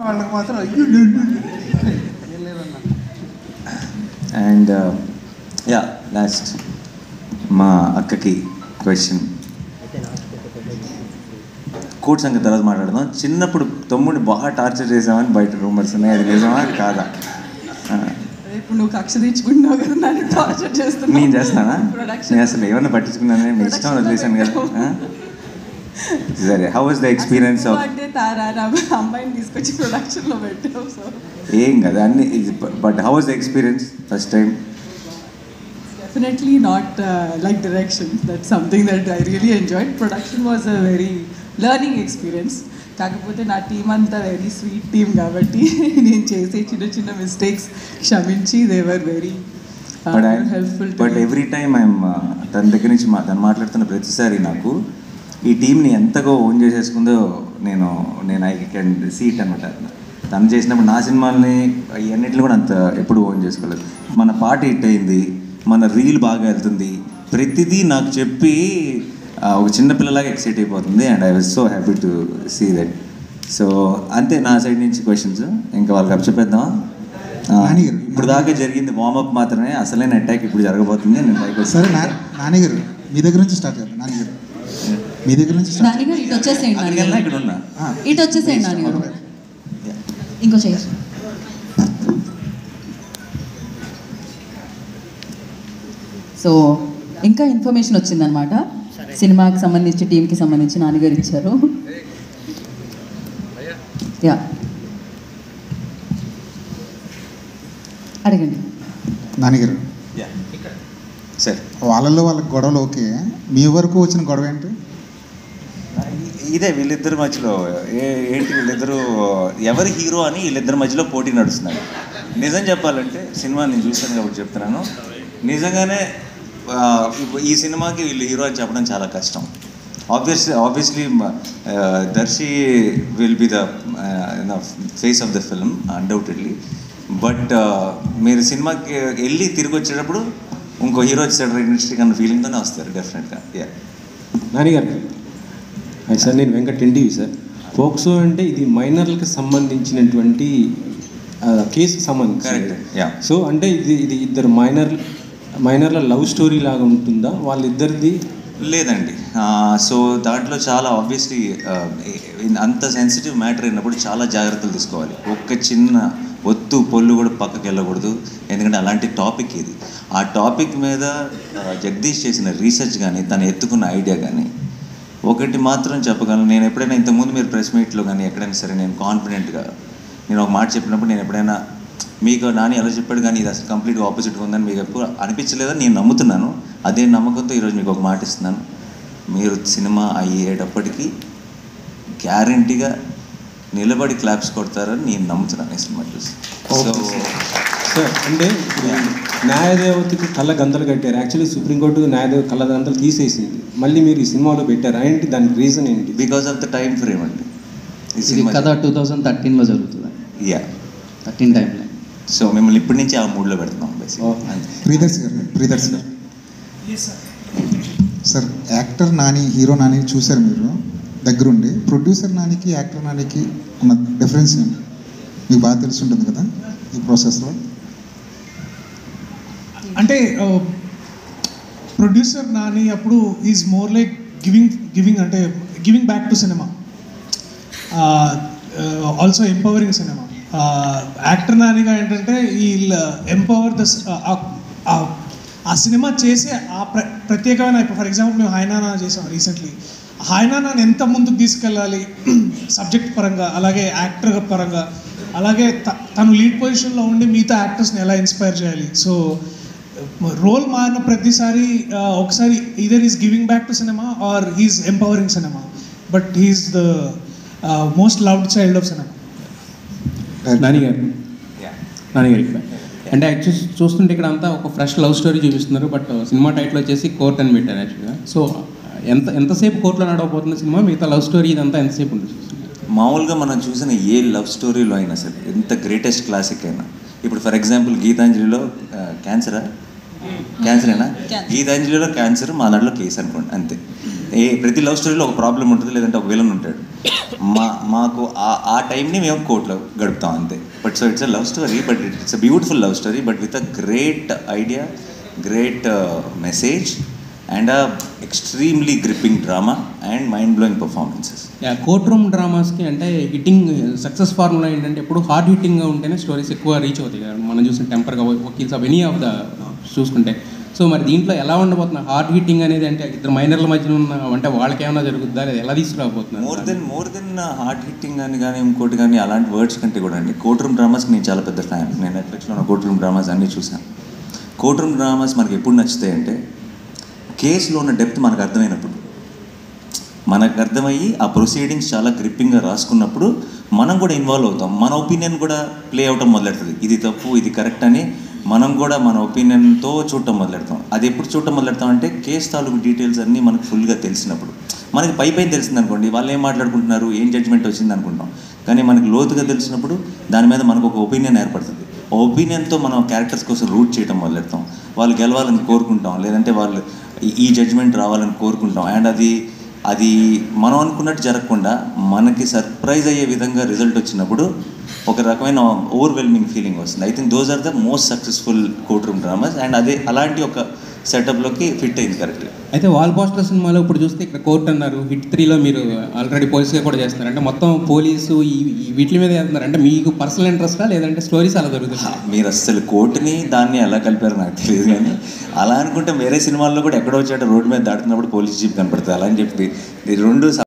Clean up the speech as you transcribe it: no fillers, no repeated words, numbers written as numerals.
వాళ్ళకి మాత్రం and yeah last మా అక్కకి క్వశ్చన్. కోర్ట్ సంగతి తర్వాత మాట్లాడదాం. చిన్నప్పుడు తమ్ముడిని బాగా టార్చర్ చేసామని బయట రూమర్స్ ఉన్నాయి, అది నిజమా కాదా? ఇప్పుడు నువ్వు కక్ష తీర్చుకుంటున్నావు కదా, నన్ను టార్చర్ చేస్తున్నావు. నేను చేస్తానా? నేను అసలు ఏమన్నా పట్టించుకున్నాను, మీ ఇష్టం వదిలేసాను కదా. సరే, how was the experience of అంటే తారా అమ్మాయిని తీసుకొచ్చి ప్రొడక్షన్లో పెట్టావు. సో ఏం కదా అన్ని, but how was the experience first time? Definitely not like direction. That's something that I really enjoyed. Production was a very learning experience. కాకపోతే నా టీం అంతా వెరీ స్వీట్ టీమ్ కాబట్టి నేను చేసే చిన్న చిన్న మిస్టేక్స్ క్షమించి they were very helpful. But every time I'm తన దగ్గర నుంచి తను మాట్లాడుతున్న ప్రతిసారి నాకు ఈ టీంని ఎంతగా ఓన్ చేసేసుకుందో నేను ఐ కెన్ సీ ఇట్ అనమాట. తను చేసినప్పుడు నా సినిమాల్ని ఇవన్నిటిని కూడా అంత ఎప్పుడు ఓన్ చేసుకోలేదు. మన పాట హిట్ అయింది, మన రీల్ బాగా వెళ్తుంది, ప్రతిదీ నాకు చెప్పి ఒక చిన్నపిల్లలాగా ఎక్సైట్ అయిపోతుంది. And I was so happy to see that. So అంతే నా సైడ్ నుంచి క్వశ్చన్స్. ఇంకా వాళ్ళకి అప్పచెప్పేద్దామా? ఇప్పుడు దాకా జరిగింది వార్మప్ మాత్రమే, అసలైన అటాక్ ఇప్పుడు జరగబోతుంది. నేను పైకి సరే నాన్నగారు మీ దగ్గర నుంచి స్టార్ట్ చేద్దాం. నాన్నగారు మీ దగ్గర నుంచి నాన్నగారు ఇటు వచ్చేసేయండి. ఇక్కడ ఉన్నా ఇటు వచ్చేసేయండి నాన్నగారు. ఇంకో చేయ. సో ఇంకా ఇన్ఫర్మేషన్ వచ్చిందనమాట, సినిమాకి సంబంధించి టీంకి సంబంధించి నాన్నగారు ఇచ్చారు. యా అడగండి నాన్నగారు. సరే, వాళ్ళల్లో వాళ్ళకి గొడవలు ఓకే, మీ వరకు వచ్చిన గొడవ ఏంటి? ఇదే వీళ్ళిద్దరి మధ్యలో ఏంటి, వీళ్ళిద్దరూ ఎవరి హీరో అని వీళ్ళిద్దరి మధ్యలో పోటీ నడుస్తున్నారు. నిజం చెప్పాలంటే సినిమా నేను చూశాను కాబట్టి చెప్తున్నాను, నిజంగానే ఈ సినిమాకి వీళ్ళు హీరో అని చెప్పడం చాలా కష్టం. Obviously Darshi will be the face of the film undoubtedly. But మీరు సినిమాకి వెళ్ళి తిరిగి వచ్చేటప్పుడు ఇంకో హీరో వచ్చేసాడు ఇండస్ట్రీ కన్నా ఫీలింగ్తోనే వస్తారు డెఫినెట్గా. యా నానిగారు. సార్ నేను వెంకట్ ఎన్టీవీ సార్. పోక్సో అంటే ఇది మైనర్లకు సంబంధించినటువంటి కేసుకి సంబంధించి. సో అంటే ఇది ఇద్దరు మైనర్ల లవ్ స్టోరీ లాగా ఉంటుందా వాళ్ళిద్దరిది? లేదండి. సో దాంట్లో చాలా ఆబ్వియస్లీ అంత సెన్సిటివ్ మ్యాటర్ అయినప్పుడు చాలా జాగ్రత్తలు తీసుకోవాలి. ఒక్క చిన్న ఒత్తు పొల్లు కూడా పక్కకి వెళ్ళకూడదు, ఎందుకంటే అలాంటి టాపిక్ ఇది. ఆ టాపిక్ మీద జగదీష్ చేసిన రీసెర్చ్ కానీ తను ఎత్తుకున్న ఐడియా కానీ ఒకటి మాత్రం చెప్పగలను, నేను ఎప్పుడైనా ఇంతకుముందు మీరు ప్రెస్ మీట్లో కానీ ఎక్కడైనా సరే నేను కాన్ఫిడెంట్గా నేను ఒక మాట చెప్పినప్పుడు నేను ఎప్పుడైనా మీకు నాని ఎలా చెప్పాడు కానీ ఇది అసలు కంప్లీట్గా ఆపోజిట్గా ఉందని మీకు ఎప్పుడు అనిపించలేదని నేను నమ్ముతున్నాను. అదే నమ్మకంతో ఈరోజు మీకు ఒక మాట ఇస్తున్నాను, మీరు సినిమా అయ్యేటప్పటికీ గ్యారంటీగా నిలబడి క్లాప్స్ కొడతారని నేను నమ్ముతున్నాను ఈ సినిమా చూసి. సో సార్ అంటే న్యాయదేవతకి కళ్ళ గంతలు కట్టారు. యాక్చువల్లీ సుప్రీంకోర్టు న్యాయదేవత కళ్ళ గంతలు తీసేసింది, మళ్ళీ మీరు ఈ సినిమాలో పెట్టారు. ఏంటి దానికి రీజన్ ఏంటి? Because of the time frame అండి. ఈ సినిమా కథ 2013లో జరుగుతుంది. యా 13 టైంలో. సో మిమ్మల్ని ఇప్పటి నుంచి ఆ మూడ్లో పెడుతున్నాం. ప్రియదర్శి గారు sir, actor Nani hero Nani చూశారు మీరు దగ్గరుండి. ప్రొడ్యూసర్ నానికి యాక్టర్ నానికి ఉన్న డిఫరెన్స్ ఏంటి మీకు బాగా తెలిసి ఉంటుంది కదా ఈ ప్రాసెస్లో? అంటే ప్రొడ్యూసర్ నాని అప్పుడు ఈజ్ మోర్ లైక్ గివింగ్ అంటే giving back to cinema, also empowering cinema. Actor నానిగా ఏంటంటే వీళ్ళు ఎంపవర్ ద ఆ సినిమా చేసే ఆ ప్రత్యేకమైన, ఫర్ ఎగ్జాంపుల్ మేము హైనానా చేసాం రీసెంట్లీ. హైనానాని ఎంత ముందుకు తీసుకెళ్ళాలి సబ్జెక్ట్ పరంగా, అలాగే యాక్టర్ పరంగా, అలాగే తను లీడ్ పొజిషన్లో ఉండి మిగతా యాక్టర్స్ని ఎలా ఇన్స్పైర్ చేయాలి. సో రోల్ మారిన ప్రతిసారి ఒకసారి either is giving back to cinema or he's empowering cinema, but he's the most loved child of cinema. నానిగారు ఇక్కడ అంటే యాక్చువల్లీ చూస్తుంటే ఇక్కడ అంతా ఒక ఫ్రెష్ లవ్ స్టోరీ చూపిస్తున్నారు, బట్ సినిమా టైటిల్ వచ్చేసి కోర్ట్ అని పెట్టారు యాక్చువల్గా. సో ఎంతసేపు కోర్టులో నడవబోతున్న సినిమా, మిగతా లవ్ స్టోరీ ఇదంతా ఎంతసేపు ఉంటుంది? మామూలుగా మనం చూసిన ఏ లవ్ స్టోరీలో అయినా సరే, ఎంత గ్రేటెస్ట్ క్లాసిక్ అయినా, ఇప్పుడు ఫర్ ఎగ్జాంపుల్ గీతాంజలిలో క్యాన్సరేనా, గీతాంజలిలో క్యాన్సర్, మా దాంట్లో కేసు అనుకోండి, అంతే. ప్రతి లవ్ స్టోరీలో ఒక ప్రాబ్లం ఉంటుంది, లేదంటే ఒక విలన్ ఉంటాడు. మాకు ఆ టైంని మేము కోర్టులో గడుపుతాం అంతే. But so it's a love story, but it's a beautiful love story, but with a great idea, great message and a extremely gripping drama and mind blowing performances. Court room డ్రామాస్కి అంటే హిట్టింగ్ సక్సెస్ ఫార్ములా ఏంటంటే ఎప్పుడు hard హిట్టింగ్గా ఉంటేనే stories ఎక్కువ reach అవుతాయి కదా. మనం చూసిన టెంపర్గా వకీల్స్ ఆఫ్ ఎనీ ఆఫ్ ద చూసుకుంటే. సో మరి దీంట్లో ఎలా ఉండబోతున్నా హార్డ్ హిట్టింగ్ అనేది అంటే ఇద్దరు మైనర్ల మధ్యన ఉన్న అంటే వాళ్ళకి ఏమైనా జరుగుతుందా లేదా ఎలా తీసుకురాబోతున్నారు? మోర్ దెన్ హార్డ్ హిట్టింగ్ అని కానీ ఇంకోటి కానీ అలాంటి వర్డ్స్ కంటే కూడా అండి కోర్ట్ రూమ్ డ్రామాస్కి నేను చాలా పెద్ద ఫ్యాన్. నేను నెట్ఫ్లిక్స్లో ఉన్న కోర్ట్ రూమ్ డ్రామాస్ అన్నీ చూసాను. కోర్ట్ రూమ్ డ్రామాస్ మనకి ఎప్పుడు నచ్చుతాయి అంటే కేసులో ఉన్న డెప్త్ మనకు అర్థమైనప్పుడు, మనకు అర్థమయ్యి ఆ ప్రొసీడింగ్స్ చాలా గ్రిప్పింగ్గా రాసుకున్నప్పుడు మనం కూడా ఇన్వాల్వ్ అవుతాం. మన ఒపీనియన్ కూడా ప్లే అవటం మొదలెడుతుంది. ఇది తప్పు, ఇది కరెక్ట్ అని మనం కూడా మన ఒపీనియన్తో చూడటం మొదలెడతాం. అది ఎప్పుడు చూడటం మొదలెడతాం అంటే కేసు తాలూకు డీటెయిల్స్ అన్నీ మనకు ఫుల్గా తెలిసినప్పుడు. మనకి పైన తెలిసింది అనుకోండి, వాళ్ళు ఏం మాట్లాడుకుంటున్నారు, ఏం జడ్జ్మెంట్ వచ్చింది అనుకుంటాం. కానీ మనకి లోతుగా తెలిసినప్పుడు దాని మీద మనకు ఒక ఒపీనియన్ ఏర్పడుతుంది. ఆ ఒపీనియన్తో మనం క్యారెక్టర్స్ కోసం రూట్ చేయడం మొదలెడతాం. వాళ్ళు గెలవాలని కోరుకుంటాం, లేదంటే వాళ్ళు ఈ జడ్జ్మెంట్ రావాలని కోరుకుంటాం. అండ్ అది మనం అనుకున్నట్టు జరగకుండా మనకి సర్ప్రైజ్ అయ్యే విధంగా రిజల్ట్ వచ్చినప్పుడు ఒక రకమైన ఓవర్వెల్మింగ్ ఫీలింగ్ వస్తుంది. I think those are the most successful courtroom dramas. And అలాంటి ఒక సెటప్లోకి ఫిట్ అయింది కరెక్ట్గా. అయితే వాల్ పోస్టర్ సినిమాలో ఇప్పుడు చూస్తే ఇక్కడ కోర్ట్ అన్నారు, హిట్ 3లో మీరు ఆల్రెడీ పోలీస్గా కూడా చేస్తున్నారు. అంటే మొత్తం పోలీసు వీటి మీద వెళ్తున్నారు. అంటే మీకు పర్సనల్ ఇంట్రెస్టా లేదంటే స్టోరీస్ అలా దొరుకుతుంది? మీరు అసలు కోర్టుని దాన్ని ఎలా కలిపారు నాకు తెలియదు, కానీ అలా అనుకుంటే వేరే సినిమాల్లో కూడా ఎక్కడో వచ్చాట రోడ్డు మీద దాటుతున్నప్పుడు పోలీస్ జీప్ కనపడుతుంది. అలా అని చెప్పి రెండు